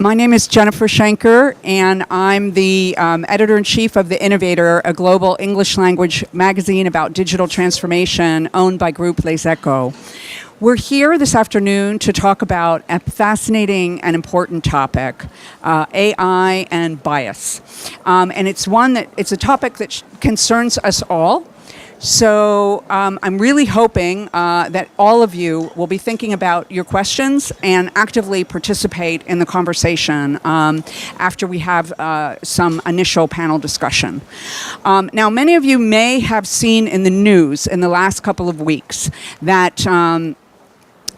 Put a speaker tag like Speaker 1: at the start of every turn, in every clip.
Speaker 1: My name is Jennifer Schenker, and I'm the editor-in-chief of The Innovator, a global English language magazine about digital transformation owned by Groupe Les Echos. We're here this afternoon to talk about a fascinating and important topic, AI and bias. And it's a topic that concerns us all. So I'm really hoping that all of you will be thinking about your questions and actively participate in the conversation after we have some initial panel discussion. Now, many of you may have seen in the news in the last couple of weeks that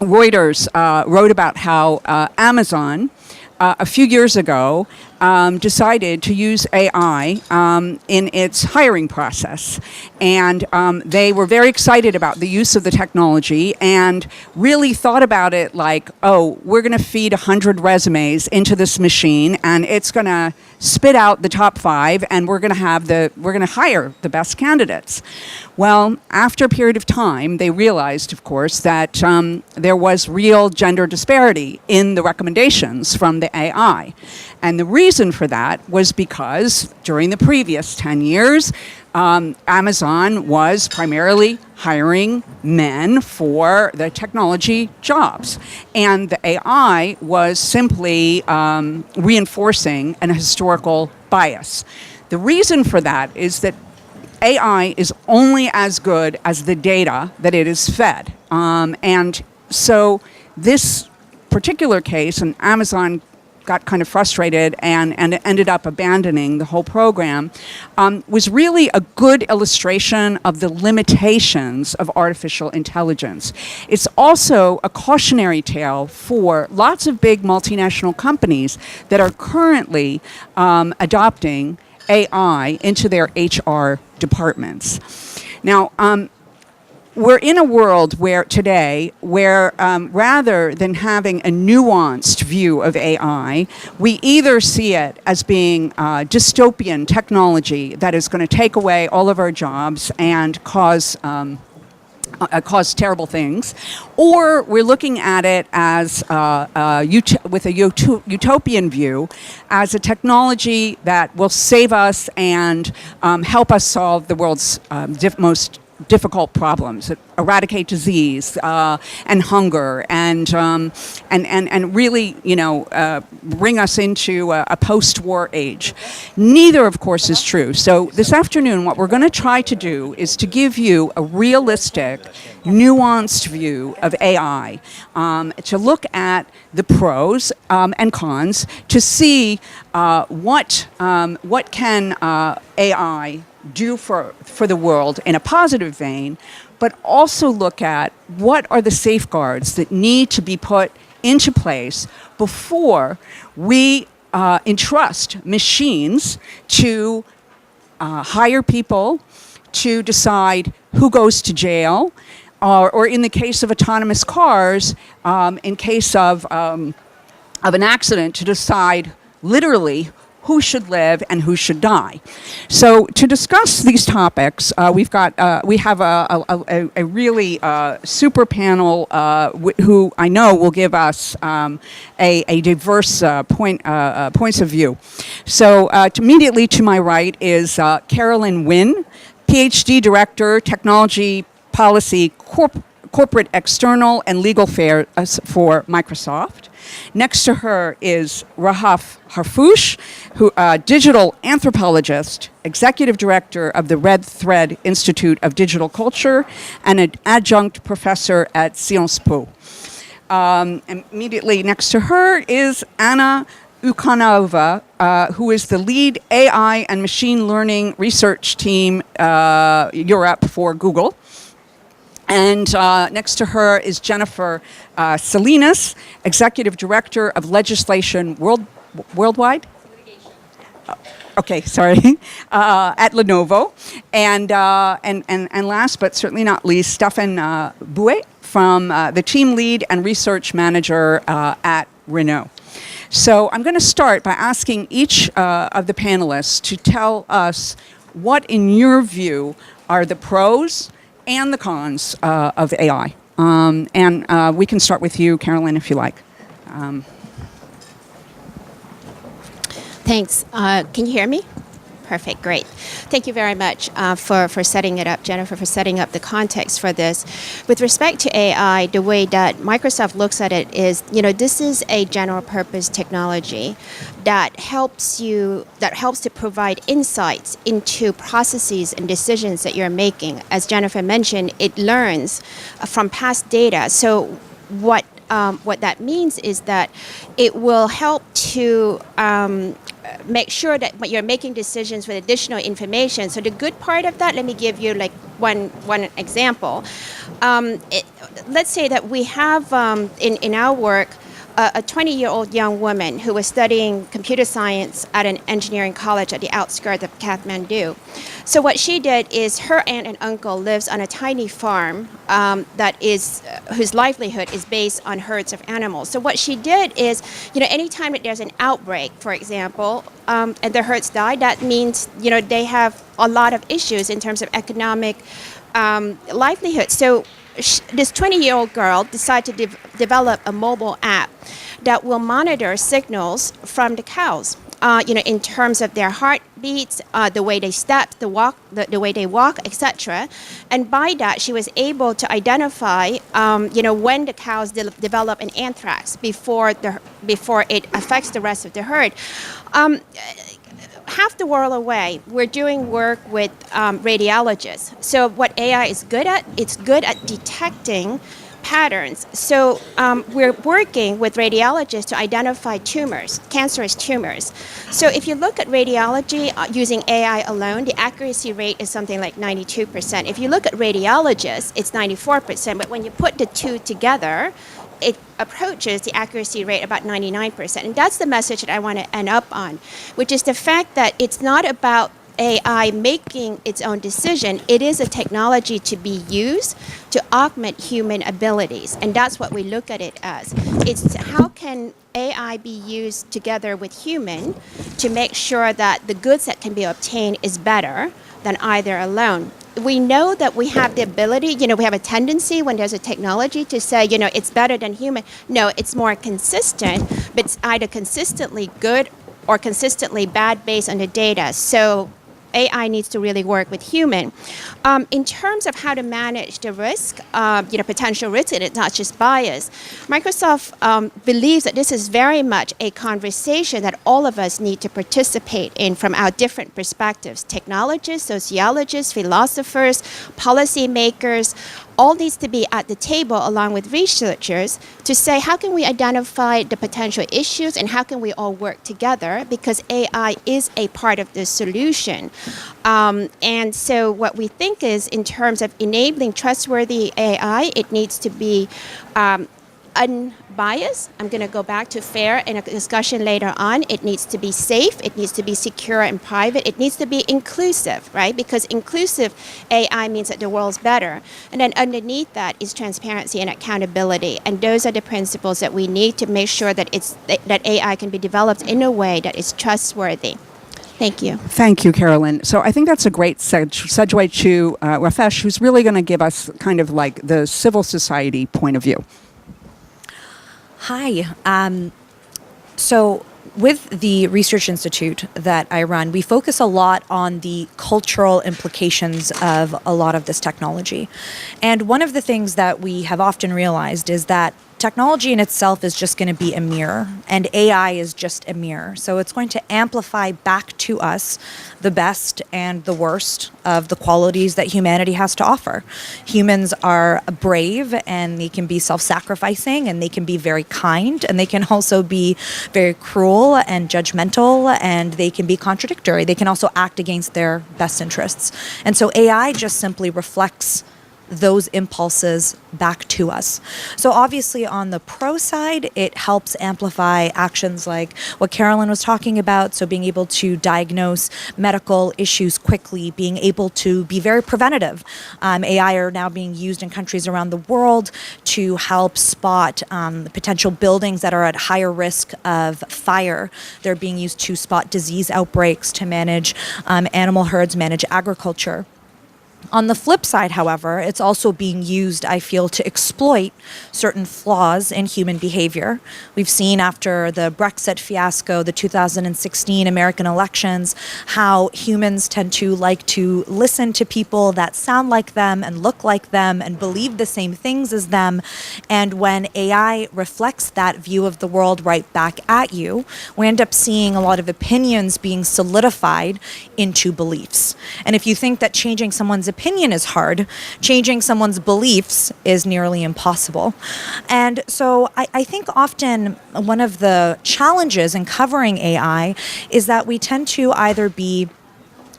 Speaker 1: Reuters wrote about how Amazon, a few years ago, decided to use AI in its hiring process. And they were very excited about the use of the technology and really thought about it like, oh, we're going to feed 100 resumes into this machine and it's going to spit out the top 5 and we're going to hire the best candidates. Well, after a period of time, they realized, of course, that there was real gender disparity in the recommendations from the AI. And the reason for that was because during the previous 10 years, Amazon was primarily hiring men for the technology jobs. And the AI was simply reinforcing an historical bias. The reason for that is that AI is only as good as the data that it is fed. And so this particular case, and Amazon got kind of frustrated and ended up abandoning the whole program, was really a good illustration of the limitations of artificial intelligence. It's also a cautionary tale for lots of big multinational companies that are currently adopting AI into their HR departments. Now, we're in a world today where rather than having a nuanced view of AI, we either see it as being dystopian technology that is going to take away all of our jobs and cause terrible things, or we're looking at it as with a utopian view, as a technology that will save us and help us solve the world's most difficult problems, eradicate disease and hunger, and really, bring us into a post-war age. Neither, of course, is true. So this afternoon, what we're going to try to do is to give you a realistic, nuanced view of AI, to look at the pros and cons, to see what can AI do for the world in a positive vein, but also look at what are the safeguards that need to be put into place before we entrust machines to hire people, to decide who goes to jail, or in the case of autonomous cars, in case of an accident, to decide literally who should live and who should die. So to discuss these topics, we have a really super panel who I know will give us a diverse points of view. So immediately to my right is Carolyn Wynn, PhD Director, Technology Policy, Corporate External and Legal Affairs for Microsoft. Next to her is Rahaf Harfoush, who digital anthropologist, executive director of the Red Thread Institute of Digital Culture, and an adjunct professor at Sciences Po. Immediately next to her is Anna Ukhanova, who is the lead AI and machine learning research team Europe for Google. And next to her is Jennifer Salinas, Executive Director of Legislation Worldwide? Litigation. Okay, sorry, at Lenovo. And last but certainly not least, Stefan Bouet from the Team Lead and Research Manager at Renault. So I'm going to start by asking each of the panelists to tell us what, in your view, are the pros and the cons of AI. And we can start with you, Carolyn, if you like.
Speaker 2: Thanks. Can you hear me? Perfect, great. Thank you very much for setting it up, Jennifer, for setting up the context for this. With respect to AI, the way that Microsoft looks at it is, this is a general purpose technology that helps to provide insights into processes and decisions that you're making. As Jennifer mentioned, it learns from past data. So what that means is that it will help to make sure that when you're making decisions with additional information. So the good part of that, let me give you like one example. Let's say that we have in our work a 20-year-old young woman who was studying computer science at an engineering college at the outskirts of Kathmandu. So what she did is her aunt and uncle lives on a tiny farm whose livelihood is based on herds of animals. So what she did is, anytime that there's an outbreak, for example, and the herds die, that means, they have a lot of issues in terms of economic livelihood. So this 20-year-old girl decided to develop a mobile app that will monitor signals from the cows, in terms of their heartbeats, the way they step, the way they walk, etc. And by that, she was able to identify, when the cows develop an anthrax before it affects the rest of the herd. Half the world away, we're doing work with radiologists. So what AI is good at, it's good at detecting patterns. So we're working with radiologists to identify tumors, cancerous tumors. So if you look at radiology using AI alone, the accuracy rate is something like 92%. If you look at radiologists, it's 94%. But when you put the two together, it approaches the accuracy rate about 99%. And that's the message that I want to end up on, which is the fact that it's not about AI making its own decision. It is a technology to be used to augment human abilities. And that's what we look at it as. It's how can AI be used together with human to make sure that the goods that can be obtained is better than either alone. We know that we have the ability, we have a tendency when there's a technology to say, it's better than human. No, it's more consistent, but it's either consistently good or consistently bad based on the data. So AI needs to really work with human. In terms of how to manage the risk, potential risk, and it's not just bias, Microsoft believes that this is very much a conversation that all of us need to participate in from our different perspectives. Technologists, sociologists, philosophers, policymakers, all needs to be at the table along with researchers to say how can we identify the potential issues and how can we all work together, because AI is a part of the solution. And so what we think is in terms of enabling trustworthy AI, it needs to be unbiased. I'm going to go back to fair in a discussion later on. It needs to be safe. It needs to be secure and private. It needs to be inclusive, right? Because inclusive AI means that the world's better. And then underneath that is transparency and accountability. And those are the principles that we need to make sure that that AI can be developed in a way that is trustworthy. Thank you.
Speaker 1: Thank you, Carolyn. So I think that's a great segue to Rafesh, who's really going to give us kind of like the civil society point of view.
Speaker 3: Hi. So with the Research Institute that I run, we focus a lot on the cultural implications of a lot of this technology. And one of the things that we have often realized is that technology in itself is just going to be a mirror, and AI is just a mirror. So it's going to amplify back to us the best and the worst of the qualities that humanity has to offer. Humans are brave, and they can be self-sacrificing, and they can be very kind, and they can also be very cruel and judgmental, and they can be contradictory. They can also act against their best interests. And so AI just simply reflects those impulses back to us. So obviously on the pro side, it helps amplify actions like what Carolyn was talking about. So being able to diagnose medical issues quickly, being able to be very preventative. AI are now being used in countries around the world to help spot potential buildings that are at higher risk of fire. They're being used to spot disease outbreaks, to manage animal herds, manage agriculture. On the flip side, however, it's also being used, I feel, to exploit certain flaws in human behavior. We've seen after the Brexit fiasco, the 2016 American elections, how humans tend to like to listen to people that sound like them and look like them and believe the same things as them. And when AI reflects that view of the world right back at you, we end up seeing a lot of opinions being solidified into beliefs. And if you think that changing someone's opinion is hard, changing someone's beliefs is nearly impossible. And so I think often one of the challenges in covering AI is that we tend to either be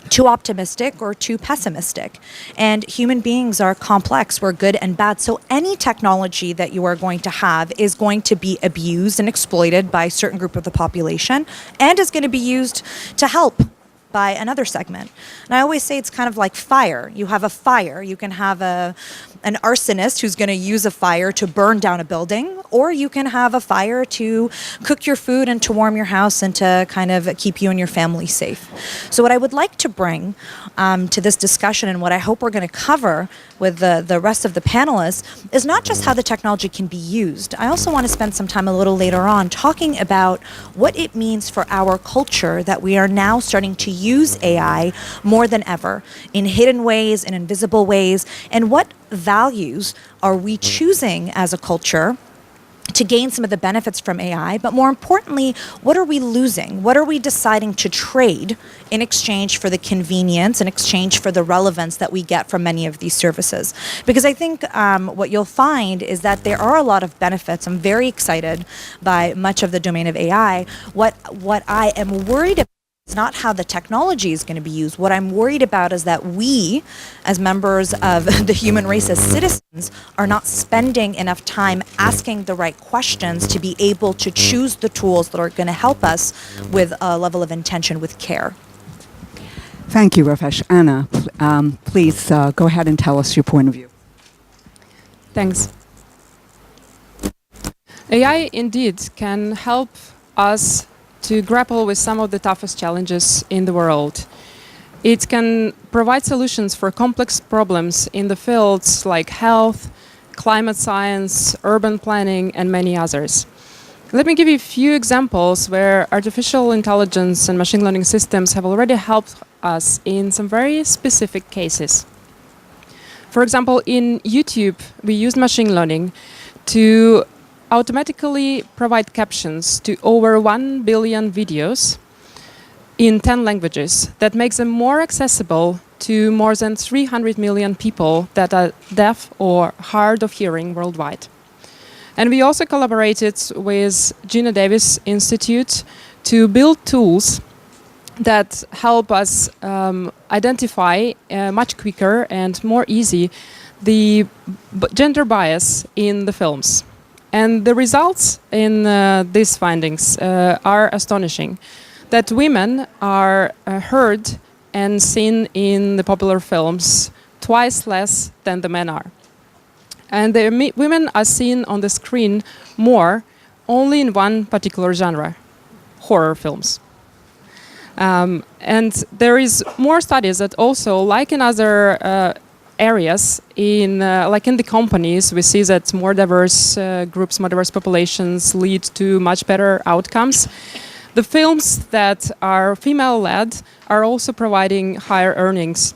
Speaker 3: too optimistic or too pessimistic. And human beings are complex. We're good and bad. So any technology that you are going to have is going to be abused and exploited by a certain group of the population and is going to be used to help by another segment. And I always say it's kind of like fire. You have a fire. You can have an arsonist who's going to use a fire to burn down a building, or you can have a fire to cook your food and to warm your house and to kind of keep you and your family safe. So what I would like to bring to this discussion, and what I hope we're going to cover with the rest of the panelists, is not just how the technology can be used. I also want to spend some time a little later on talking about what it means for our culture that we are now starting to use AI more than ever in hidden ways and invisible ways, and what values are we choosing as a culture to gain some of the benefits from AI, but more importantly, what are we losing? What are we deciding to trade in exchange for the convenience, in exchange for the relevance that we get from many of these services? Because I think what you'll find is that there are a lot of benefits. I'm very excited by much of the domain of AI. What I am worried about is not how the technology is going to be used. What I'm worried about is that we, as members of the human race, as citizens, are not spending enough time asking the right questions to be able to choose the tools that are going to help us with a level of intention, with care.
Speaker 1: Thank you, Rafesh. Anna, please go ahead and tell us your point of view.
Speaker 4: Thanks. AI indeed can help us to grapple with some of the toughest challenges in the world. It can provide solutions for complex problems in the fields like health, climate science, urban planning, and many others. Let me give you a few examples where artificial intelligence and machine learning systems have already helped us in some very specific cases. For example, in YouTube, we use machine learning to automatically provide captions to over 1 billion videos in 10 languages that makes them more accessible to more than 300 million people that are deaf or hard of hearing worldwide. And we also collaborated with Gina Davis Institute to build tools that help us identify much quicker and more easy the gender bias in the films. And the results in these findings are astonishing. That women are heard and seen in the popular films twice less than the men are. And the women are seen on the screen more only in one particular genre, horror films. And there is more studies that also, like in other areas, like in the companies, we see that more diverse groups, more diverse populations lead to much better outcomes. The films that are female-led are also providing higher earnings,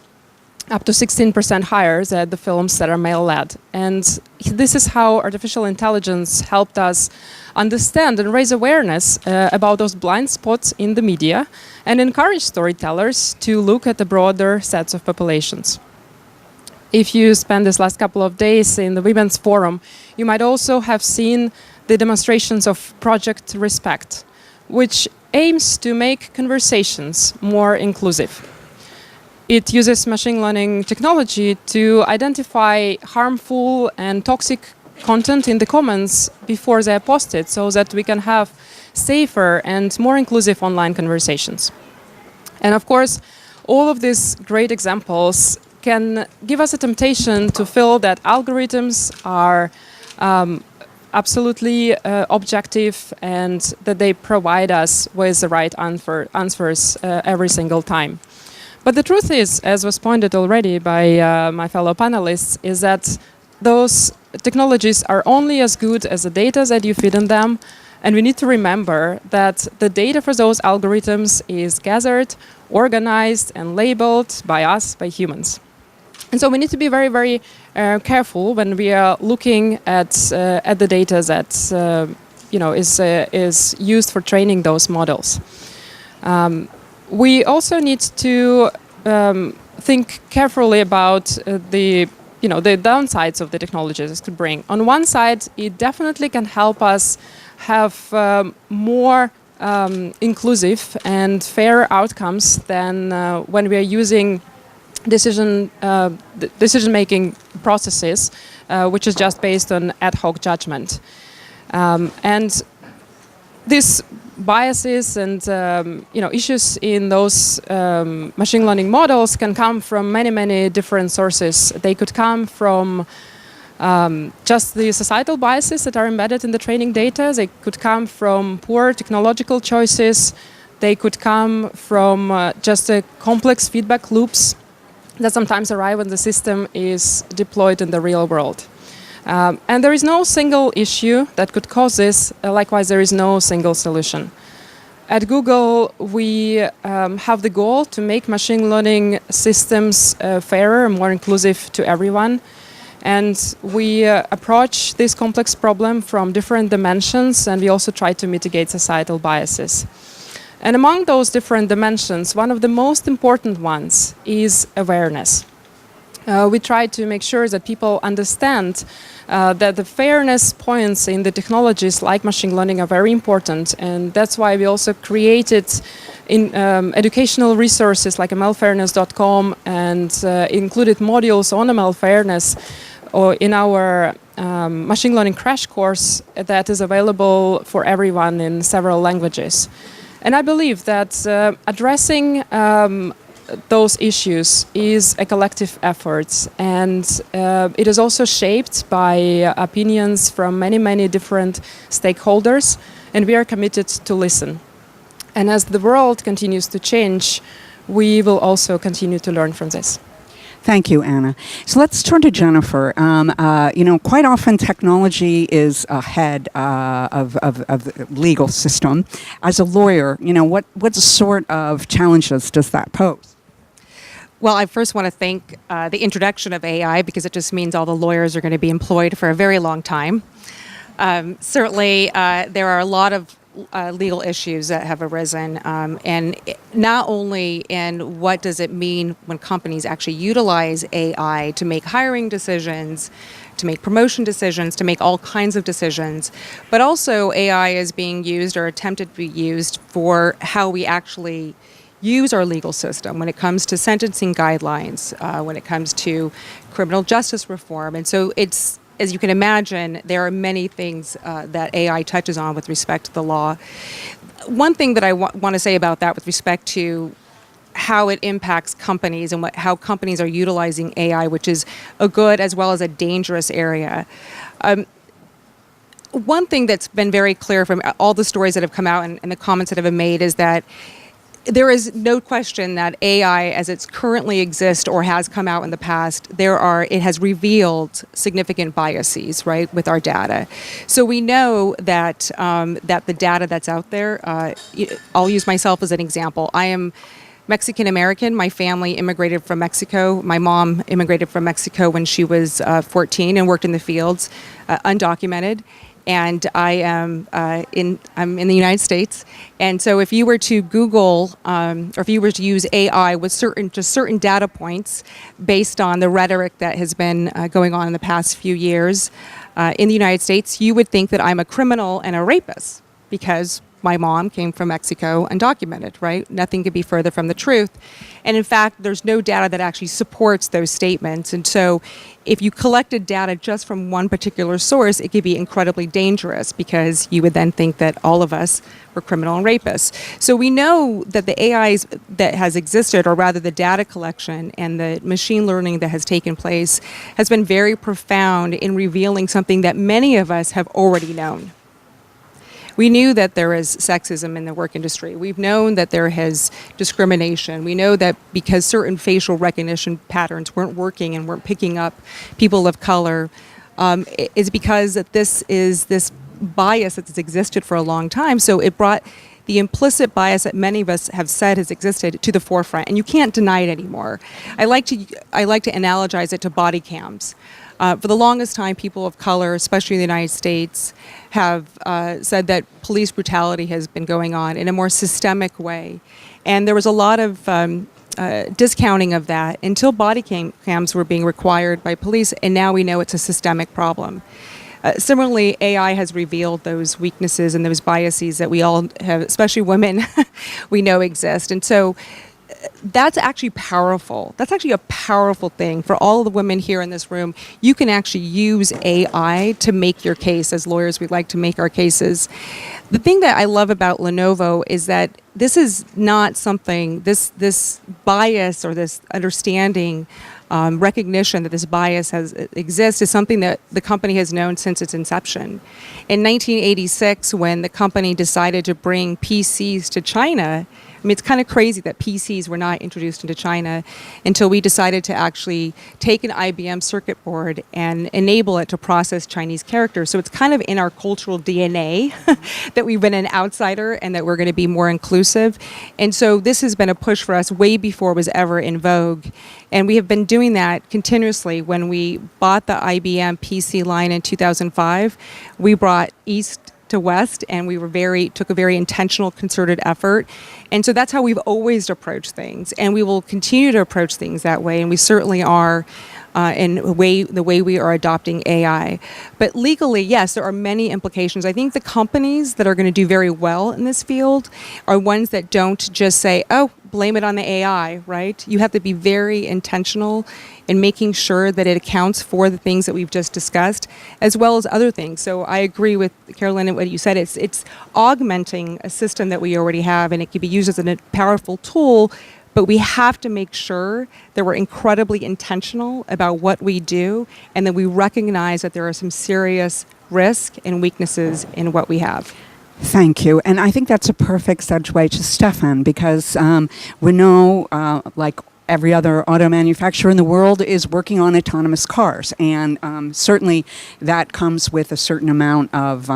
Speaker 4: up to 16% higher than the films that are male-led. And this is how artificial intelligence helped us understand and raise awareness about those blind spots in the media and encourage storytellers to look at the broader sets of populations. If you spend this last couple of days in the Women's Forum, you might also have seen the demonstrations of Project Respect, which aims to make conversations more inclusive. It uses machine learning technology to identify harmful and toxic content in the comments before they are posted, so that we can have safer and more inclusive online conversations. And of course, all of these great examples can give us a temptation to feel that algorithms are absolutely objective and that they provide us with the right answers every single time. But the truth is, as was pointed already by my fellow panelists, is that those technologies are only as good as the data that you feed in them. And we need to remember that the data for those algorithms is gathered, organized, and labeled by us, by humans. And so we need to be very, very careful when we are looking at the data that is used for training those models. We also need to think carefully about the downsides of the technologies this could bring. On one side, it definitely can help us have more inclusive and fair outcomes than when we are using decision-making processes, which is just based on ad hoc judgment. And these biases and issues in those machine learning models can come from many, many different sources. They could come from just the societal biases that are embedded in the training data. They could come from poor technological choices. They could come from just complex feedback loops that sometimes arrive when the system is deployed in the real world. And there is no single issue that could cause this. Likewise, there is no single solution. At Google, we have the goal to make machine learning systems fairer, more inclusive to everyone. And we approach this complex problem from different dimensions, and we also try to mitigate societal biases. And among those different dimensions, one of the most important ones is awareness. We try to make sure that people understand that the fairness points in the technologies like machine learning are very important, and that's why we also created educational resources like mlfairness.com and included modules on ML fairness or in our machine learning crash course that is available for everyone in several languages. And I believe that addressing those issues is a collective effort, and it is also shaped by opinions from many, many different stakeholders, and we are committed to listen. And as the world continues to change, we will also continue to learn from this.
Speaker 1: Thank you, Anna. So let's turn to Jennifer. Quite often technology is ahead of the legal system. As a lawyer, what sort of challenges does that pose?
Speaker 5: Well, I first want to thank the introduction of AI, because it just means all the lawyers are going to be employed for a very long time. Certainly, there are a lot of legal issues that have arisen, and not only in what does it mean when companies actually utilize AI to make hiring decisions, to make promotion decisions, to make all kinds of decisions, but also AI is being used or attempted to be used for how we actually use our legal system when it comes to sentencing guidelines, when it comes to criminal justice reform. And so it's, as you can imagine, there are many things that AI touches on with respect to the law. One thing that I want to say about that with respect to how it impacts companies and how companies are utilizing AI, which is a good as well as a dangerous area. One thing that's been very clear from all the stories that have come out and the comments that have been made is that there is no question that AI, as it's currently exists or has come out in the past, it has revealed significant biases, right, with our data. So we know that that the data that's out there, I'll use myself as an example. I am Mexican American. My family immigrated from Mexico. My mom immigrated from Mexico when she was 14 and worked in the fields, undocumented. And I'm in the United States. And so if you were to Google, or if you were to use AI with certain data points based on the rhetoric that has been going on in the past few years in the United States, you would think that I'm a criminal and a rapist because my mom came from Mexico undocumented, right? Nothing could be further from the truth. And in fact, there's no data that actually supports those statements. And so if you collected data just from one particular source, it could be incredibly dangerous because you would then think that all of us were criminal and rapists. So we know that the AIs that has existed, or rather the data collection and the machine learning that has taken place, has been very profound in revealing something that many of us have already known. We knew that there is sexism in the work industry. We've known that there has discrimination. We know that because certain facial recognition patterns weren't working and weren't picking up people of color, is because that this is this bias that's existed for a long time. So it brought the implicit bias that many of us have said has existed to the forefront, and you can't deny it anymore. I like to analogize it to body cams. For the longest time, people of color, especially in the United States, have said that police brutality has been going on in a more systemic way, and there was a lot of discounting of that until body cams were being required by police, and now we know it's a systemic problem. Similarly, AI has revealed those weaknesses and those biases that we all have, especially women, we know exist. And so that's actually powerful. That's actually a powerful thing for all of the women here in this room. You can actually use AI to make your case. As lawyers, we like to make our cases. The thing that I love about Lenovo is that this is not something, this bias or this understanding, recognition that this bias exists is something that the company has known since its inception. In 1986, when the company decided to bring PCs to China, I mean, it's kind of crazy that PCs were not introduced into China until we decided to actually take an IBM circuit board and enable it to process Chinese characters. So it's kind of in our cultural DNA that we've been an outsider and that we're going to be more inclusive. And so this has been a push for us way before it was ever in vogue. And we have been doing that continuously. When we bought the IBM PC line in 2005, we brought East to West, and we took a very intentional, concerted effort. And so that's how we've always approached things, and we will continue to approach things that way, and we certainly are in the way we are adopting AI. But legally, yes, there are many implications. I think the companies that are going to do very well in this field are ones that don't just say, oh, blame it on the AI, right? You have to be very intentional in making sure that it accounts for the things that we've just discussed, as well as other things. So I agree with Carolyn and what you said. It's augmenting a system that we already have, and it can be used as a powerful tool, but we have to make sure that we're incredibly intentional about what we do, and that we recognize that there are some serious risks and weaknesses in what we have.
Speaker 1: Thank you. And I think that's a perfect segue to Stefan, because we know, like every other auto manufacturer in the world is working on autonomous cars. And certainly that comes with a certain amount of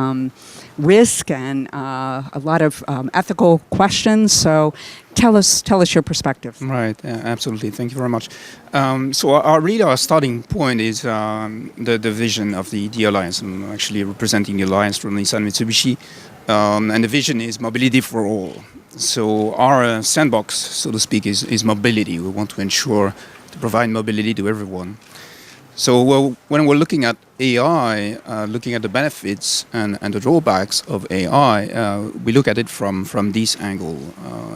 Speaker 1: risk and a lot of ethical questions. So tell us your perspective.
Speaker 6: Right, absolutely. Thank you very much. So our starting point is the vision of the Alliance. I'm actually representing the Alliance from Nissan Mitsubishi. And the vision is mobility for all. So our sandbox, so to speak, is mobility. We want to ensure to provide mobility to everyone. So when we're looking at AI, looking at the benefits and the drawbacks of AI, we look at it from this angle.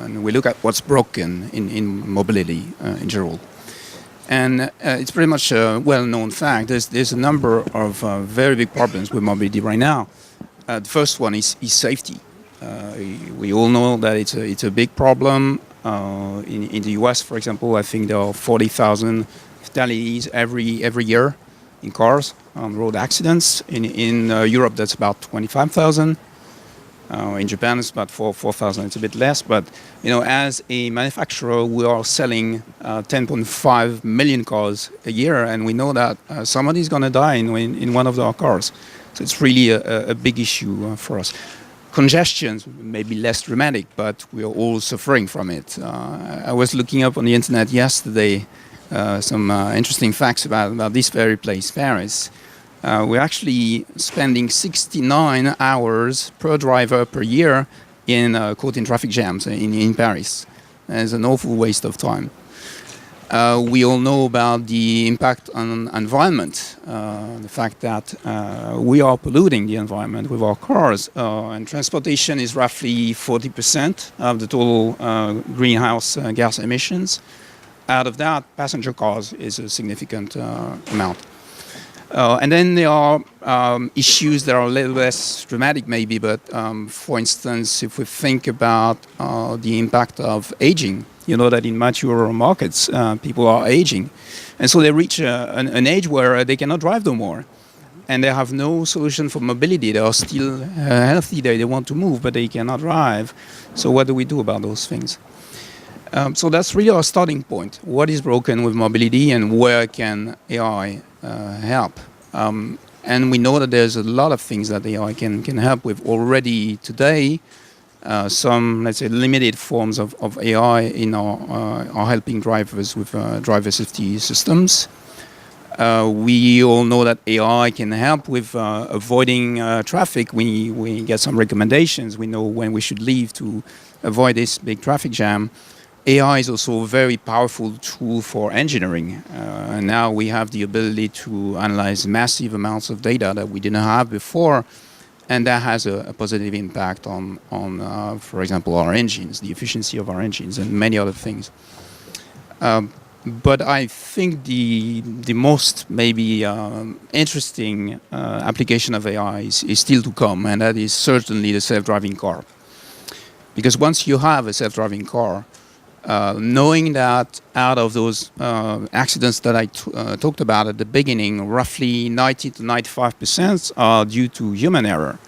Speaker 6: And we look at what's broken in mobility in general. And it's pretty much a well-known fact. There's a number of very big problems with mobility right now. The first one is safety. We all know that it's a big problem. In the US, for example, I think there are 40,000 fatalities every year in cars, road accidents. In Europe, that's about 25,000. In Japan, it's about 4,000. It's a bit less, but as a manufacturer, we are selling 10.5 million cars a year, and we know that somebody's going to die in one of our cars. So it's really a big issue for us. Congestion may be less dramatic, but we are all suffering from it. I was looking up on the internet yesterday some interesting facts about this very place, Paris. We're actually spending 69 hours per driver per year caught in traffic jams in Paris. It's an awful waste of time. We all know about the impact on environment, the fact that we are polluting the environment with our cars, and transportation is roughly 40% of the total greenhouse gas emissions. Out of that, passenger cars is a significant amount. And then there are issues that are a little less dramatic maybe, but for instance, if we think about the impact of aging, you know that in mature markets, people are aging. And so they reach an age where they cannot drive no more. and they have no solution for mobility. They are still healthy, they want to move, but they cannot drive. So what do we do about those things? So that's really our starting point. What is broken with mobility, and where can AI help? And we know that there's a lot of things that AI can help with already today. Some, let's say, limited forms of AI in are helping drivers with driver safety systems. We all know that AI can help with avoiding traffic. We get some recommendations. We know when we should leave to avoid this big traffic jam. AI is also a very powerful tool for engineering. And now we have the ability to analyze massive amounts of data that we didn't have before. And that has a positive impact on for example, our engines, the efficiency of our engines, and many other things. But I think the most maybe interesting application of AI is still to come, and that is certainly the self-driving car. Because once you have a self-driving car, knowing that out of those accidents that I talked about at the beginning, roughly 90 to 95% are due to human error.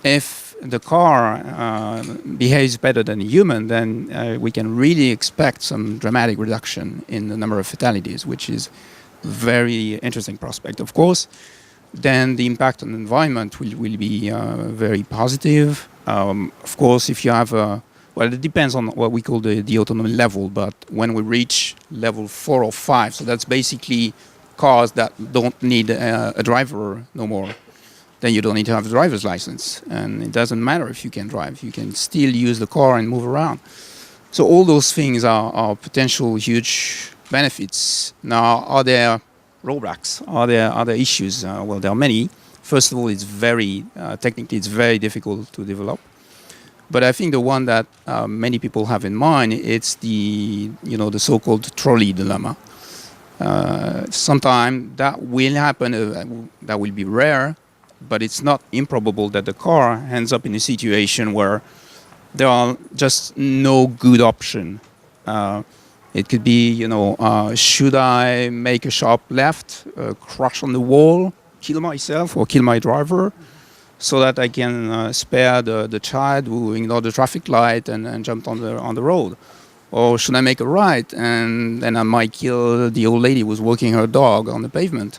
Speaker 6: If the car behaves better than a human, then we can really expect some dramatic reduction in the number of fatalities, which is a very interesting prospect. Of course, then the impact on the environment will be very positive. Of course, if you have well, it depends on what we call the autonomy level, but when we reach level 4 or 5, so that's basically cars that don't need a driver no more, then you don't need to have a driver's license. And it doesn't matter if you can drive. You can still use the car and move around. So all those things are potential huge benefits. Now, are there rollbacks? Are there other issues? Well, there are many. First of all, it's very, technically, it's very difficult to develop. But I think the one that many people have in mind, it's the so-called trolley dilemma. Sometime that will happen, that will be rare, but it's not improbable that the car ends up in a situation where there are just no good option. It could be, should I make a sharp left, crash on the wall, kill myself or kill my driver, so that I can spare the child who ignored the traffic light and jumped on the road? Or should I make a right and then I might kill the old lady who was walking her dog on the pavement?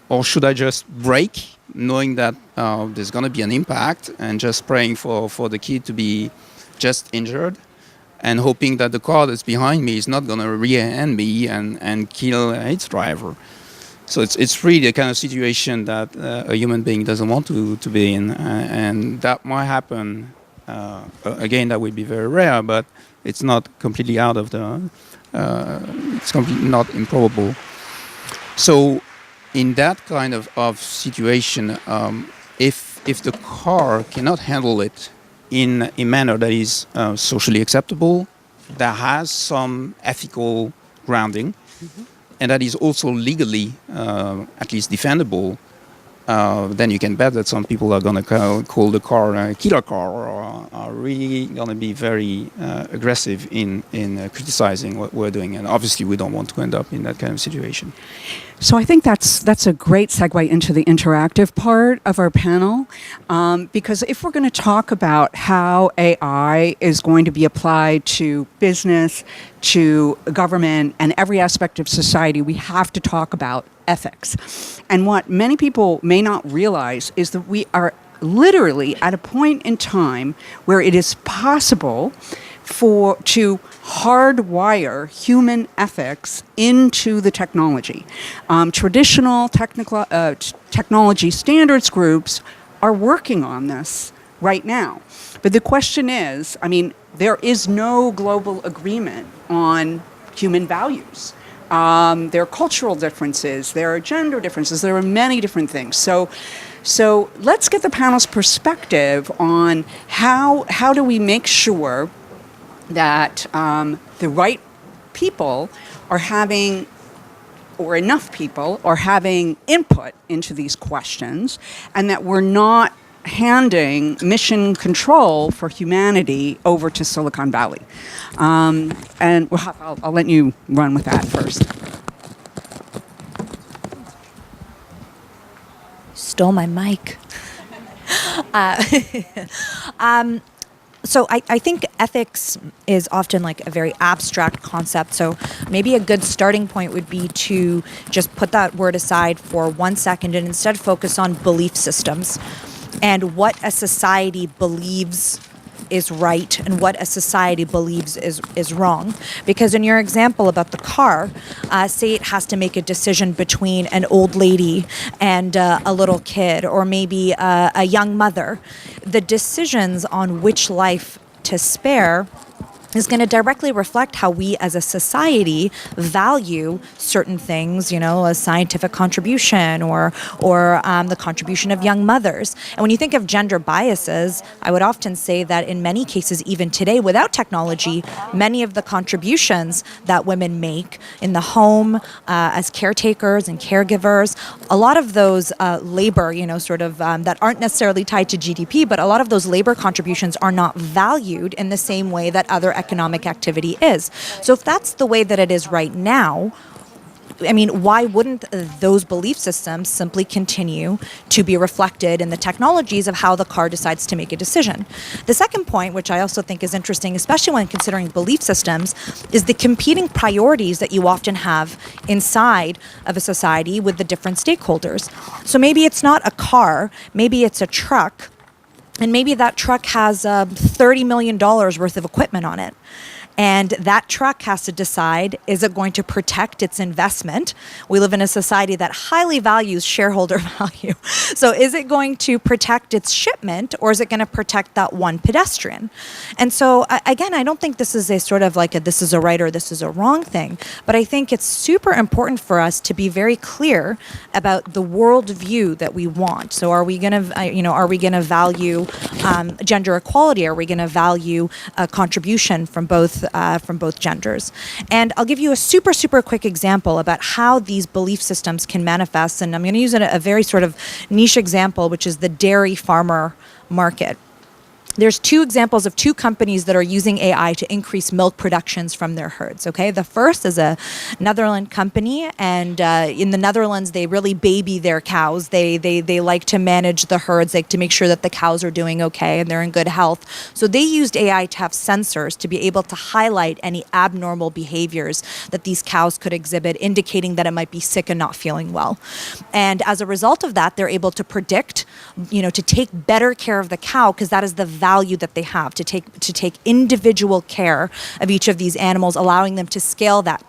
Speaker 6: Or should I just brake, knowing that there's going to be an impact, and just praying for the kid to be just injured, and hoping that the car that's behind me is not going to rear-end me and kill its driver? So it's really the kind of situation that a human being doesn't want to be in, and that might happen. Again, that would be very rare, but it's not completely out of the. It's completely not improbable. So, in that kind of situation, if the car cannot handle it in a manner that is socially acceptable, that has some ethical grounding, and that is also legally at least defendable, then you can bet that some people are going to call the car a killer car, or are really going to be very aggressive in criticizing what we're doing. And obviously we don't want to end up in that kind of situation.
Speaker 1: So I think that's a great segue into the interactive part of our panel, because if we're going to talk about how AI is going to be applied to business, to government, and every aspect of society, we have to talk about ethics. And what many people may not realize is that we are literally at a point in time where it is possible to hardwire human ethics into the technology. Traditional technology standards groups are working on this right now. But the question is, there is no global agreement on human values. There are cultural differences, there are gender differences, there are many different things. So let's get the panel's perspective on how do we make sure that the right people are having, or enough people are having input into these questions, and that we're not handing mission control for humanity over to Silicon Valley. And I'll let you run with that first.
Speaker 3: stole my mic. So I think ethics is often like a very abstract concept. So maybe a good starting point would be to just put that word aside for 1 second and instead focus on belief systems and what a society believes is right and what a society believes is wrong. Because in your example about the car, say it has to make a decision between an old lady and a little kid, or maybe a young mother. The decisions on which life to spare is going to directly reflect how we as a society value certain things, you know, a scientific contribution or the contribution of young mothers. And when you think of gender biases, I would often say that in many cases, even today, without technology, many of the contributions that women make in the home as caretakers and caregivers, a lot of those labor, you know, sort of that aren't necessarily tied to GDP, but a lot of those labor contributions are not valued in the same way that other economic activity is. So if that's the way that it is right now, I mean, why wouldn't those belief systems simply continue to be reflected in the technologies of how the car decides to make a decision? The second point, which I also think is interesting, especially when considering belief systems, is the competing priorities that you often have inside of a society with the different stakeholders. So maybe it's not a car, maybe it's a truck, and maybe that truck has $30 million worth of equipment on it. And that truck has to decide, is it going to protect its investment? We live in a society that highly values shareholder value. So is it going to protect its shipment, or is it going to protect that one pedestrian? And so, again, I don't think this is a sort of like this is a right or this is a wrong thing. But I think it's super important for us to be very clear about the worldview that we want. So are we going to, are we going to value gender equality? Are we going to value contribution from both genders? And I'll give you a super, super quick example about how these belief systems can manifest. And I'm going to use a very sort of niche example, which is the dairy farmer market. There's two examples of two companies that are using AI to increase milk productions from their herds, okay? The first is a Netherlands company, and in the Netherlands, they really baby their cows. They like to manage the herds, like to make sure that the cows are doing okay and they're in good health. So they used AI to have sensors to be able to highlight any abnormal behaviors that these cows could exhibit, indicating that it might be sick and not feeling well. And as a result of that, they're able to predict, to take better care of the cow, because that is the value that they have, to take individual care of each of these animals, allowing them to scale that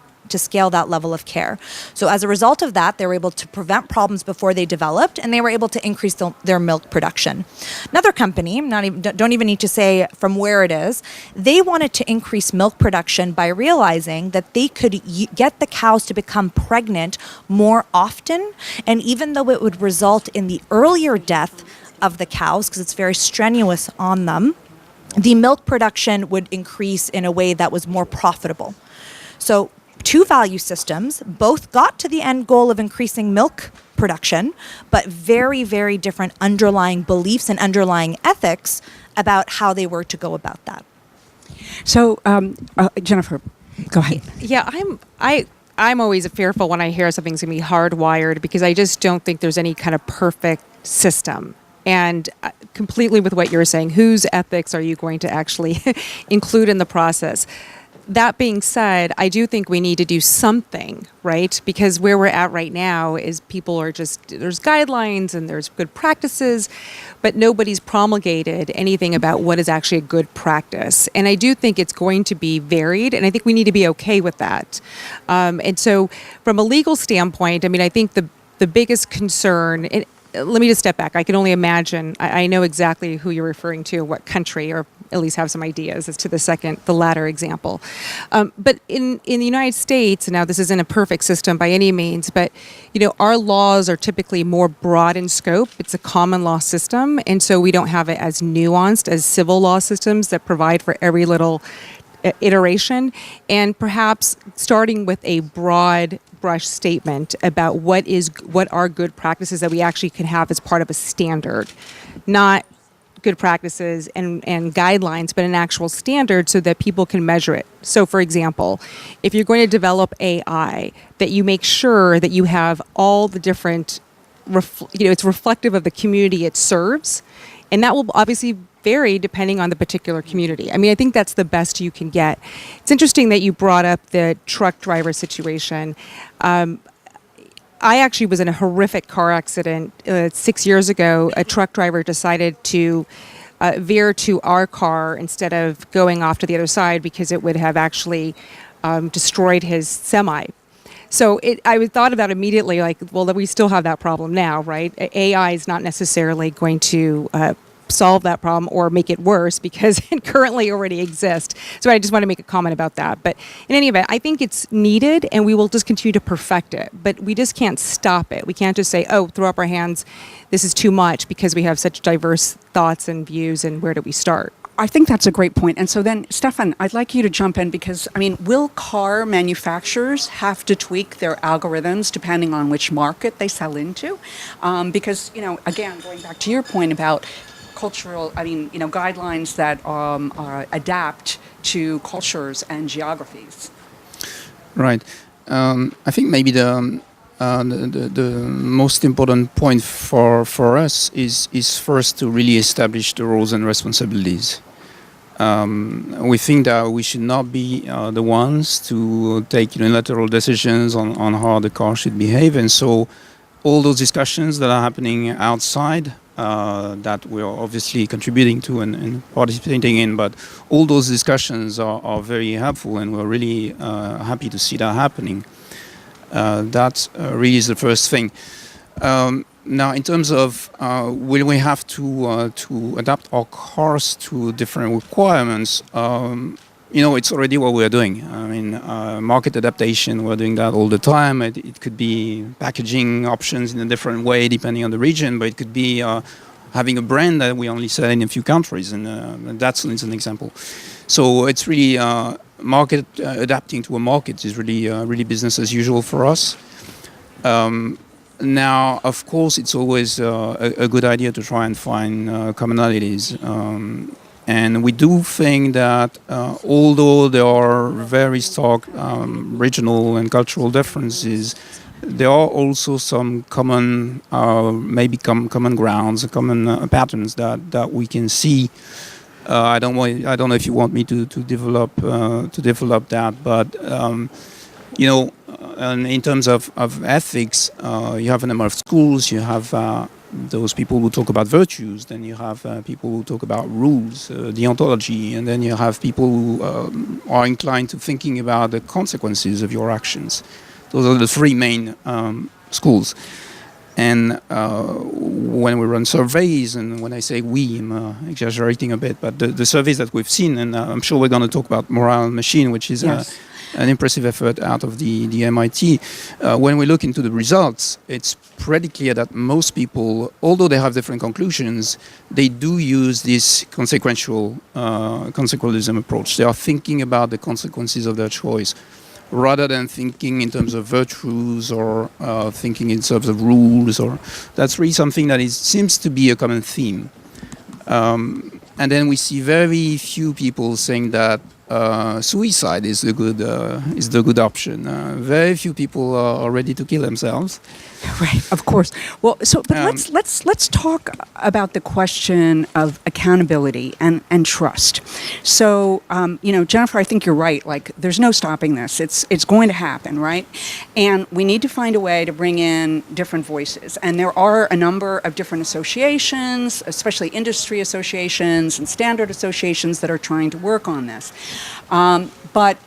Speaker 3: level of care. So as a result of that, they were able to prevent problems before they developed, and they were able to increase their milk production. Another company, don't even need to say from where it is, they wanted to increase milk production by realizing that they could get the cows to become pregnant more often, and even though it would result in the earlier death of the cows, because it's very strenuous on them, the milk production would increase in a way that was more profitable. So two value systems both got to the end goal of increasing milk production, but very, very different underlying beliefs and underlying ethics about how they were to go about that.
Speaker 1: So, Jennifer, go ahead.
Speaker 5: Yeah, I'm always fearful when I hear something's going to be hardwired, because I just don't think there's any kind of perfect system. And completely with what you're saying, whose ethics are you going to actually include in the process? That being said, I do think we need to do something, right? Because where we're at right now is people are there's guidelines and there's good practices, but nobody's promulgated anything about what is actually a good practice. And I do think it's going to be varied, and I think we need to be okay with that. And so from a legal standpoint, I mean, I think the biggest concern, let me just step back. I can only imagine. I know exactly who you're referring to, what country, or at least have some ideas as to the latter example. But in the United States, now this isn't a perfect system by any means, but our laws are typically more broad in scope. It's a common law system, and so we don't have it as nuanced as civil law systems that provide for every little iteration. And perhaps starting with a broad brush statement about what are good practices that we actually can have as part of a standard, not good practices and guidelines, but an actual standard so that people can measure it. So for example, if you're going to develop AI, that you make sure that you have all the different it's reflective of the community it serves, and that will obviously vary depending on the particular community. I mean, I think that's the best you can get. It's interesting that you brought up the truck driver situation. I actually was in a horrific car accident 6 years ago. A truck driver decided to veer to our car instead of going off to the other side because it would have actually destroyed his semi. So I thought about immediately, like, well, we still have that problem now, right? AI is not necessarily going to solve that problem or make it worse because it currently already exists. So I just want to make a comment about that. But in any event, I think it's needed and we will just continue to perfect it. But we just can't stop it. We can't just say, oh, throw up our hands, this is too much, because we have such diverse thoughts and views, and where do we start?
Speaker 1: I think that's a great point. And so then, Stefan, I'd like you to jump in because, I mean, will car manufacturers have to tweak their algorithms depending on which market they sell into? Because, again, going back to your point about cultural, guidelines that adapt to cultures and geographies.
Speaker 6: Right. I think maybe the most important point for us is first to really establish the roles and responsibilities. We think that we should not be the ones to take unilateral decisions on how the car should behave, and so all those discussions that are happening outside that we are obviously contributing to and participating in, but all those discussions are very helpful, and we're really happy to see that happening. That really is the first thing. Now, in terms of will we have to adapt our cars to different requirements? It's already what we're doing. I mean, market adaptation, we're doing that all the time. It could be packaging options in a different way depending on the region, but it could be having a brand that we only sell in a few countries, and that's an example. So it's really market adapting to a market is really business as usual for us. Now, of course, it's always a good idea to try and find commonalities. And we do think that although there are very stark regional and cultural differences, there are also some common, common grounds, common patterns that we can see. I don't know if you want me to develop that, but in terms of ethics, you have a number of schools. You have those people who talk about virtues, then you have people who talk about rules, deontology, and then you have people who are inclined to thinking about the consequences of your actions. Those are the three main schools. And when we run surveys, and when I say we, I'm exaggerating a bit, but the surveys that we've seen, and I'm sure we're going to talk about Morale Machine, which is an impressive effort out of the MIT. When we look into the results, it's pretty clear that most people, although they have different conclusions, they do use this consequentialism approach. They are thinking about the consequences of their choice, rather than thinking in terms of virtues or thinking in terms of rules. Or that's really something that seems to be a common theme. And then we see very few people saying that suicide is the good option. Very few people are ready to kill themselves.
Speaker 1: Right, of course. Well, but let's talk about the question of accountability and trust. So, Jennifer, I think you're right. Like, there's no stopping this. It's going to happen, right? And we need to find a way to bring in different voices. And there are a number of different associations, especially industry associations and standard associations, that are trying to work on this. But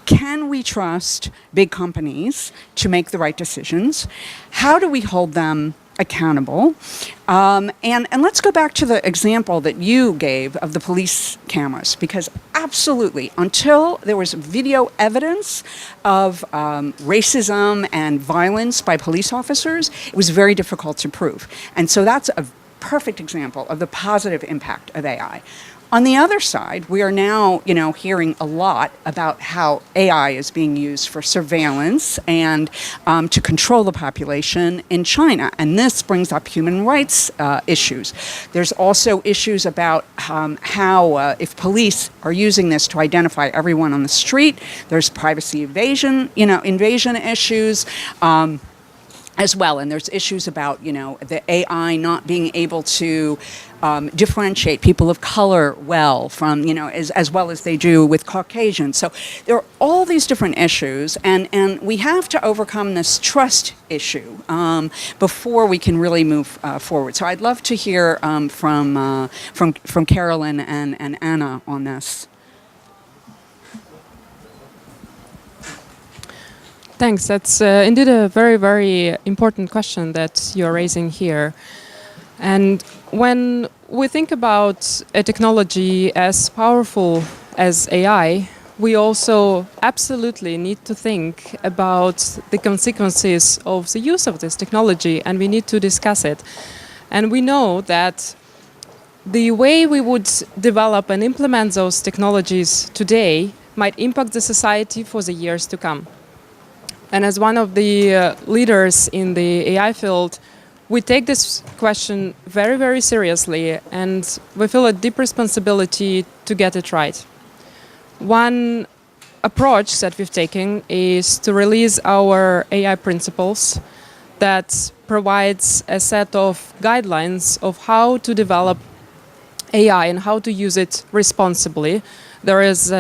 Speaker 1: can we trust big companies to make the right decisions? How do we hold them accountable? And let's go back to the example that you gave of the police cameras, because absolutely, until there was video evidence of racism and violence by police officers, it was very difficult to prove. And so that's a perfect example of the positive impact of AI. On the other side, we are now, hearing a lot about how AI is being used for surveillance and to control the population in China. And this brings up human rights issues. There's also issues about how if police are using this to identify everyone on the street, there's privacy invasion issues. as well. And there's issues about, the AI not being able to differentiate people of color well from, as well as they do with Caucasians. So there are all these different issues, and we have to overcome this trust issue before we can really move forward. So I'd love to hear from Carolyn and Anna on this.
Speaker 4: Thanks. That's indeed a very, very important question that you're raising here. And when we think about a technology as powerful as AI, we also absolutely need to think about the consequences of the use of this technology, and we need to discuss it. And we know that the way we would develop and implement those technologies today might impact the society for the years to come. And as one of the leaders in the AI field, we take this question very, very seriously, and we feel a deep responsibility to get it right. One approach that we've taken is to release our AI principles that provides a set of guidelines of how to develop AI and how to use it responsibly. There is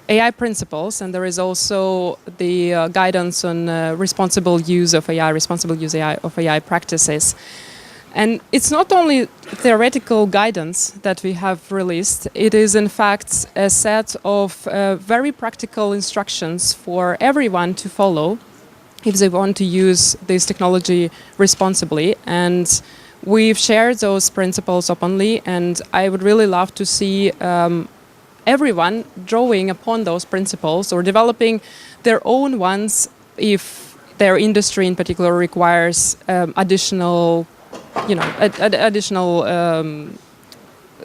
Speaker 4: AI principles, and there is also the guidance on responsible use of AI, responsible use of AI practices. And it's not only theoretical guidance that we have released, it is in fact a set of very practical instructions for everyone to follow if they want to use this technology responsibly. And we've shared those principles openly, and I would really love to see everyone drawing upon those principles or developing their own ones if their industry in particular requires additional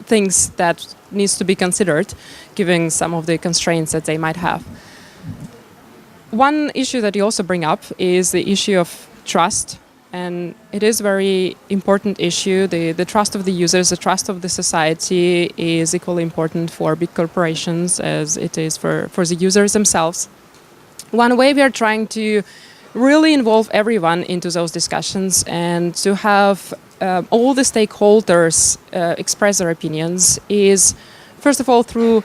Speaker 4: things that needs to be considered, given some of the constraints that they might have. One issue that you also bring up is the issue of trust. And it is a very important issue. The trust of the users, the trust of the society is equally important for big corporations as it is for the users themselves. One way we are trying to really involve everyone into those discussions and to have all the stakeholders express their opinions is, first of all, through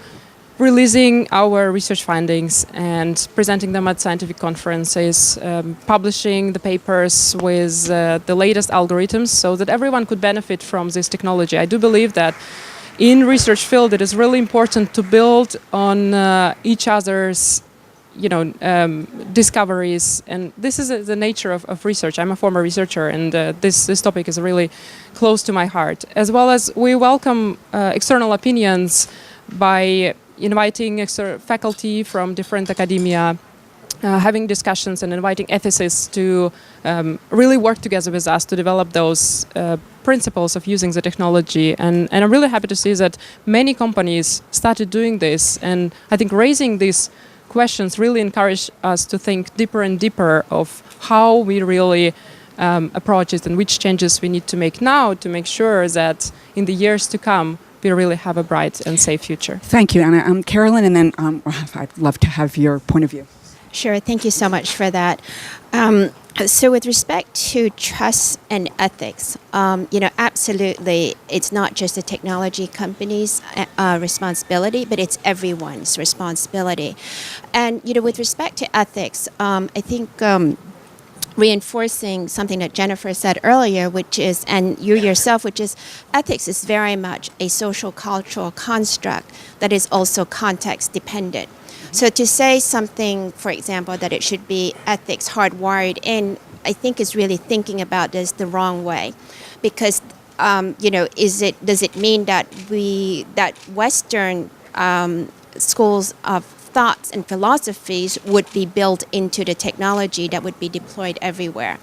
Speaker 4: releasing our research findings and presenting them at scientific conferences, publishing the papers with the latest algorithms so that everyone could benefit from this technology. I do believe that in research field it is really important to build on each other's discoveries, and this is the nature of research. I'm a former researcher, and this topic is really close to my heart. As well as we welcome external opinions by inviting faculty from different academia, having discussions and inviting ethicists to really work together with us to develop those principles of using the technology. And I'm really happy to see that many companies started doing this. And I think raising these questions really encourage us to think deeper and deeper of how we really approach it and which changes we need to make now to make sure that in the years to come, we really have a bright and safe future.
Speaker 1: Thank you, Anna. Carolyn, and then I'd love to have your point of view.
Speaker 2: Sure, thank you so much for that. So with respect to trust and ethics, absolutely, it's not just the technology company's responsibility, but it's everyone's responsibility. And, with respect to ethics, I think reinforcing something that Jennifer said earlier, which is, and you yourself, which is ethics is very much a social cultural construct that is also context dependent. So to say something, for example, that it should be ethics hardwired in, I think is really thinking about this the wrong way, because does it mean that Western schools of thoughts and philosophies would be built into the technology that would be deployed everywhere?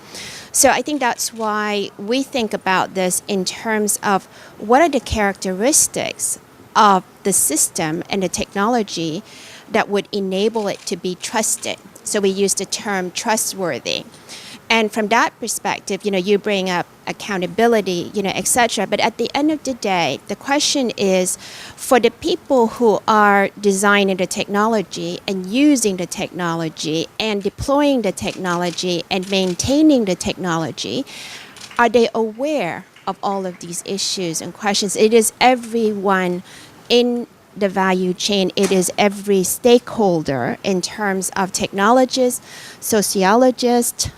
Speaker 2: So I think that's why we think about this in terms of what are the characteristics of the system and the technology that would enable it to be trusted. So we use the term trustworthy. And from that perspective, you bring up accountability, etc. But at the end of the day, the question is for the people who are designing the technology and using the technology and deploying the technology and maintaining the technology, are they aware of all of these issues and questions? It is everyone in the value chain. It is every stakeholder in terms of technologists, sociologists,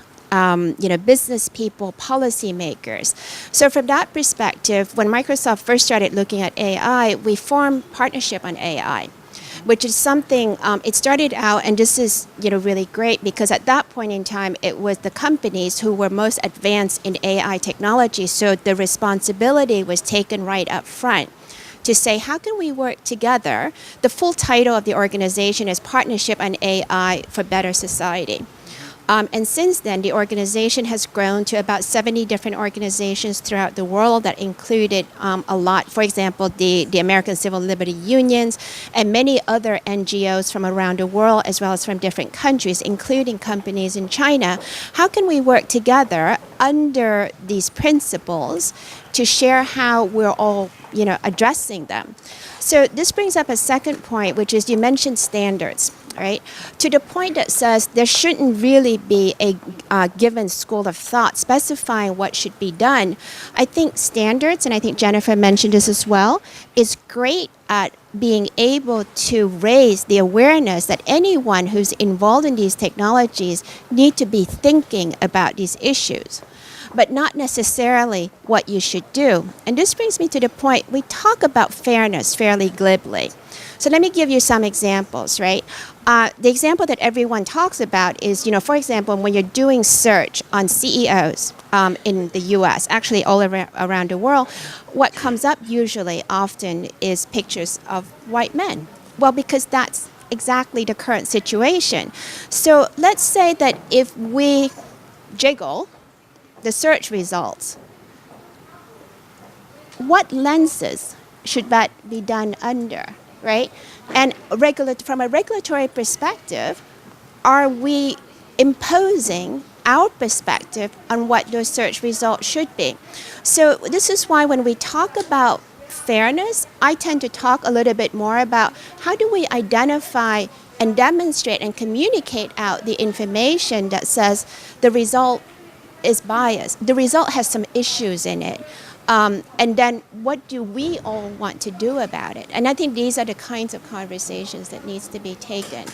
Speaker 2: business people, policymakers. So from that perspective, when Microsoft first started looking at AI, we formed partnership on AI, which is something, it started out, and this is really great because at that point in time, it was the companies who were most advanced in AI technology. So the responsibility was taken right up front to say, how can we work together? The full title of the organization is Partnership on AI for Better Society. And since then, the organization has grown to about 70 different organizations throughout the world that included a lot. For example, the American Civil Liberty Unions and many other NGOs from around the world, as well as from different countries, including companies in China. How can we work together under these principles to share how we're all, addressing them? So this brings up a second point, which is you mentioned standards. Right? To the point that says there shouldn't really be a given school of thought specifying what should be done. I think standards, and I think Jennifer mentioned this as well, is great at being able to raise the awareness that anyone who's involved in these technologies need to be thinking about these issues, but not necessarily what you should do. And this brings me to the point, we talk about fairness fairly glibly. So let me give you some examples, right? The example that everyone talks about is, for example, when you're doing search on CEOs in the US, actually all around the world, what comes up usually often is pictures of white men. Well, because that's exactly the current situation. So let's say that if we jiggle the search results, what lenses should that be done under? Right? And from a regulatory perspective, are we imposing our perspective on what those search results should be? So this is why when we talk about fairness, I tend to talk a little bit more about how do we identify and demonstrate and communicate out the information that says the result is biased. The result has some issues in it. And then what do we all want to do about it? And I think these are the kinds of conversations that needs to be taken.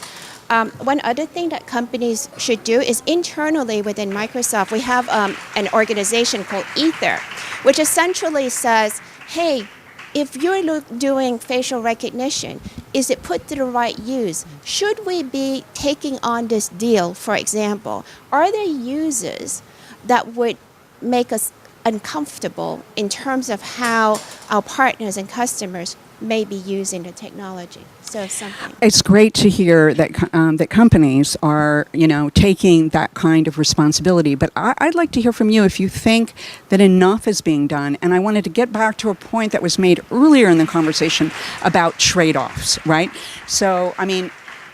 Speaker 2: One other thing that companies should do is internally within Microsoft, we have an organization called Ether, which essentially says, hey, if you're doing facial recognition, is it put to the right use? Should we be taking on this deal, for example? Are there users that would make us uncomfortable in terms of how our partners and customers may be using the technology? So something.
Speaker 1: It's great to hear that that companies are, taking that kind of responsibility. But I'd like to hear from you if you think that enough is being done. And I wanted to get back to a point that was made earlier in the conversation about trade-offs, right? So,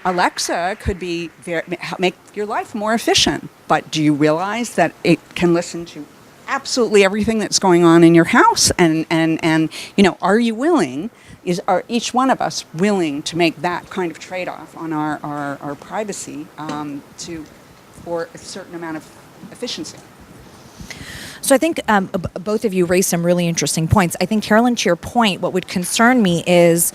Speaker 1: Alexa could make your life more efficient. But do you realize that it can listen to absolutely everything that's going on in your house, and are you willing? Are each one of us willing to make that kind of trade-off on our privacy for a certain amount of efficiency?
Speaker 3: So I think both of you raised some really interesting points. I think, Carolyn, to your point, what would concern me is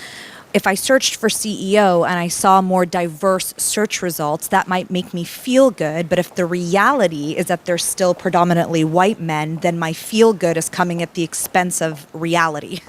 Speaker 3: if I searched for CEO and I saw more diverse search results, that might make me feel good. But if the reality is that there's still predominantly white men, then my feel good is coming at the expense of reality.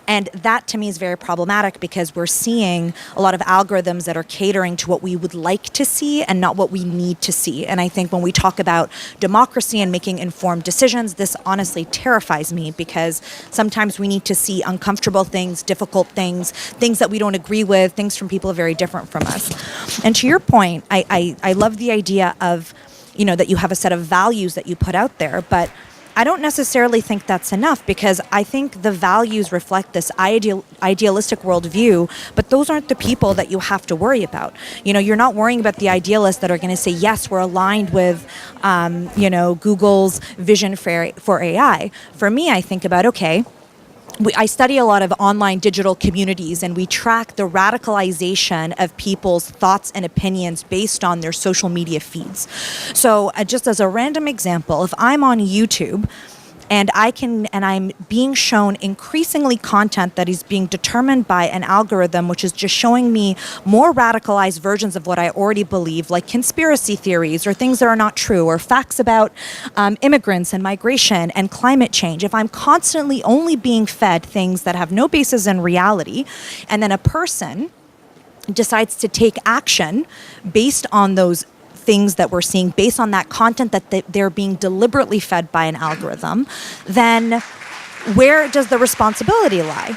Speaker 3: And that to me is very problematic because we're seeing a lot of algorithms that are catering to what we would like to see and not what we need to see. And I think when we talk about democracy and making informed decisions, this honestly terrifies me because sometimes we need to see uncomfortable things, difficult things that we don't agree with, things from people very different from us. And to your point, I love the idea of, that you have a set of values that you put out there, but I don't necessarily think that's enough, because I think the values reflect this idealistic worldview, but those aren't the people that you have to worry about. You're not worrying about the idealists that are going to say, yes, we're aligned with, Google's vision for AI. For me, I think about, okay, I study a lot of online digital communities, and we track the radicalization of people's thoughts and opinions based on their social media feeds. So just as a random example, if I'm on YouTube and I'm being shown increasingly content that is being determined by an algorithm, which is just showing me more radicalized versions of what I already believe, like conspiracy theories or things that are not true, or facts about immigrants and migration and climate change. If I'm constantly only being fed things that have no basis in reality, and then a person decides to take action based on those things that we're seeing, based on that content that they're being deliberately fed by an algorithm, then where does the responsibility lie?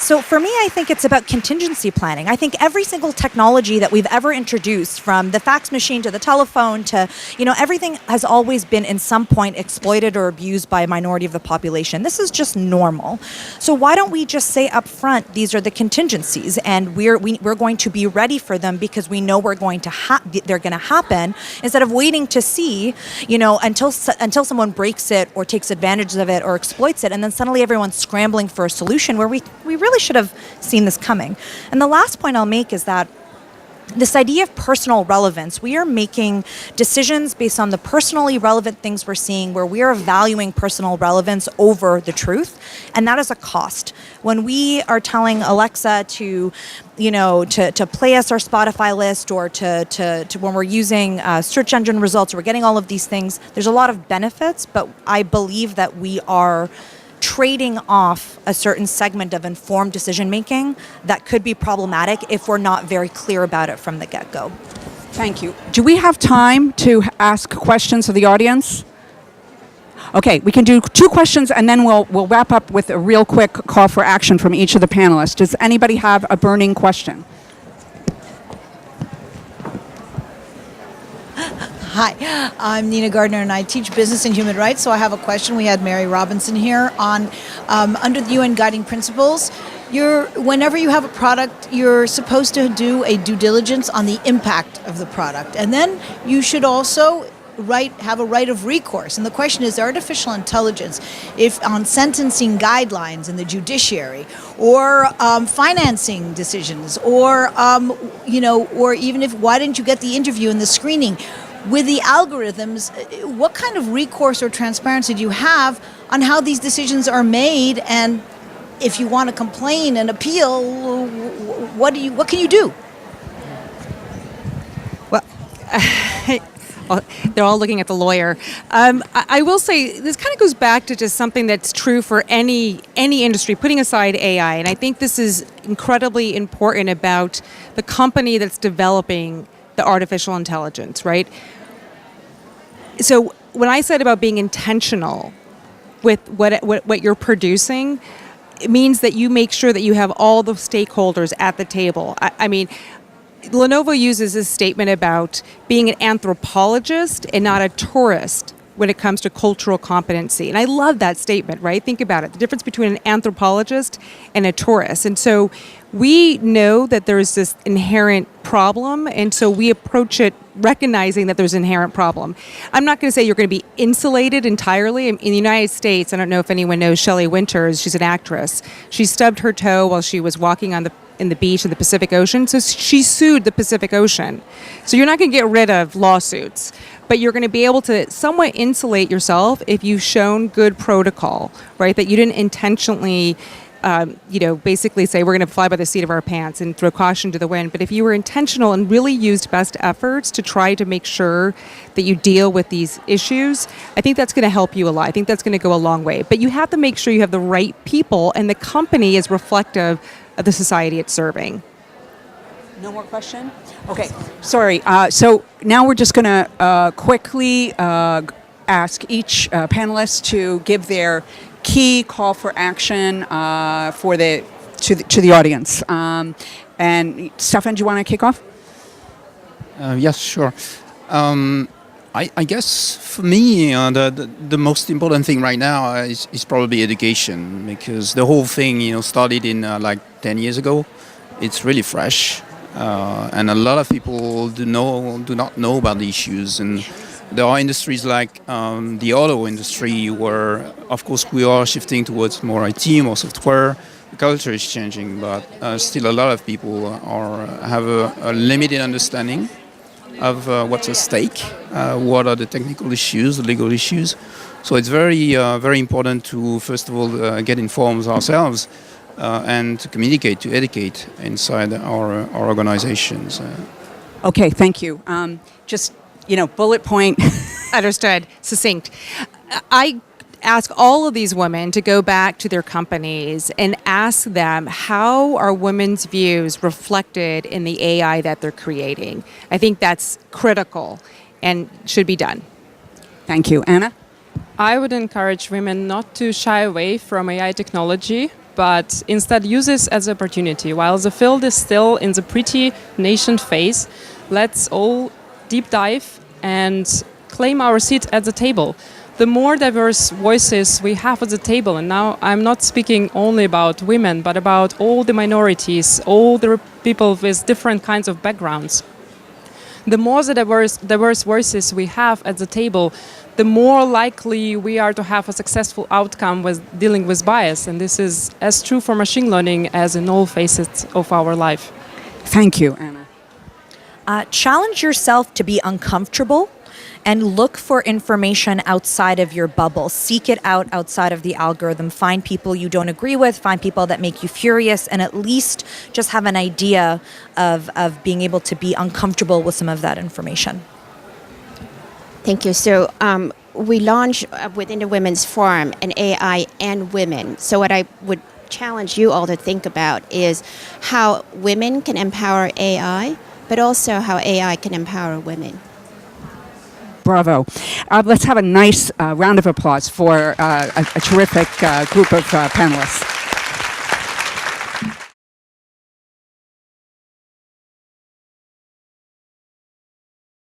Speaker 3: So for me, I think it's about contingency planning. I think every single technology that we've ever introduced, from the fax machine to the telephone to, everything has always been in some point exploited or abused by a minority of the population. This is just normal. So why don't we just say up front, these are the contingencies, and we're going to be ready for them because we know they're going to happen, instead of waiting to see, until someone breaks it or takes advantage of it or exploits it, and then suddenly everyone's scrambling for a solution where we really should have seen this coming. And the last point I'll make is that this idea of personal relevance, we are making decisions based on the personally relevant things we're seeing, where we are valuing personal relevance over the truth, and that is a cost. When we are telling Alexa to play us our Spotify list, or to when we're using search engine results, we're getting all of these things, there's a lot of benefits, but I believe that we are trading off a certain segment of informed decision making that could be problematic if we're not very clear about it from the get-go.
Speaker 1: Thank you. Do we have time to ask questions of the audience? Okay, we can do 2 questions, and then we'll wrap up with a real quick call for action from each of the panelists. Does anybody have a burning question?
Speaker 7: Hi, I'm Nina Gardner, and I teach business and human rights. So I have a question. We had Mary Robinson here on under the UN guiding principles. Whenever you have a product, you're supposed to do a due diligence on the impact of the product, and then you should also have a right of recourse. And the question is, artificial intelligence, if on sentencing guidelines in the judiciary, or financing decisions, or or even if, why didn't you get the interview and the screening? With the algorithms, what kind of recourse or transparency do you have on how these decisions are made? And if you want to complain and appeal, what can you do?
Speaker 5: Well, they're all looking at the lawyer. I will say this kind of goes back to just something that's true for any industry, putting aside AI. And I think this is incredibly important about the company that's developing the artificial intelligence, right? So when I said about being intentional with what you're producing, it means that you make sure that you have all the stakeholders at the table. I mean, Lenovo uses this statement about being an anthropologist and not a tourist when it comes to cultural competency. And I love that statement, right? Think about it. The difference between an anthropologist and a tourist. And so we know that there's this inherent problem, and so we approach it recognizing that there's an inherent problem. I'm not going to say you're going to be insulated entirely. In the United States, I don't know if anyone knows Shelley Winters. She's an actress. She stubbed her toe while she was walking in the beach in the Pacific Ocean. So she sued the Pacific Ocean. So you're not going to get rid of lawsuits, but you're going to be able to somewhat insulate yourself if you've shown good protocol, right? That you didn't intentionally, basically say we're going to fly by the seat of our pants and throw caution to the wind. But if you were intentional and really used best efforts to try to make sure that you deal with these issues, I think that's going to help you a lot. I think that's going to go a long way. But you have to make sure you have the right people, and the company is reflective of the society it's serving.
Speaker 1: No more question? Okay, sorry. So now we're just going to quickly ask each panelist to give their key call for action to the audience. And Stefan, do you want to kick off?
Speaker 6: Yes, sure. I guess for me, the most important thing right now is probably education, because the whole thing, started in like 10 years ago. It's really fresh, and a lot of people do not know about the issues. And there are industries like the auto industry, where, of course, we are shifting towards more IT, more software. The culture is changing, but still a lot of people have a limited understanding of what's at stake, what are the technical issues, the legal issues. So it's very important to, first of all, get informed ourselves and to communicate, to educate inside our organizations.
Speaker 1: Okay, thank you. Just, bullet point.
Speaker 5: Understood. Succinct. I ask all of these women to go back to their companies and ask them, how are women's views reflected in the AI that they're creating? I think that's critical and should be done.
Speaker 1: Thank you. Anna?
Speaker 4: I would encourage women not to shy away from AI technology, but instead use this as an opportunity. While the field is still in the pretty nascent phase, let's all deep dive and claim our seat at the table. The more diverse voices we have at the table, and now I'm not speaking only about women, but about all the minorities, all the people with different kinds of backgrounds. The more the diverse voices we have at the table, the more likely we are to have a successful outcome with dealing with bias. And this is as true for machine learning as in all facets of our life.
Speaker 1: Thank you, Anna.
Speaker 3: Challenge yourself to be uncomfortable and look for information outside of your bubble. Seek it out outside of the algorithm. Find people you don't agree with, find people that make you furious, and at least just have an idea of being able to be uncomfortable with some of that information.
Speaker 2: Thank you. So we launched within the Women's Forum an AI and women. So what I would challenge you all to think about is how women can empower AI, but also how AI can empower women.
Speaker 1: Bravo. Let's have a nice round of applause for a terrific group of panelists.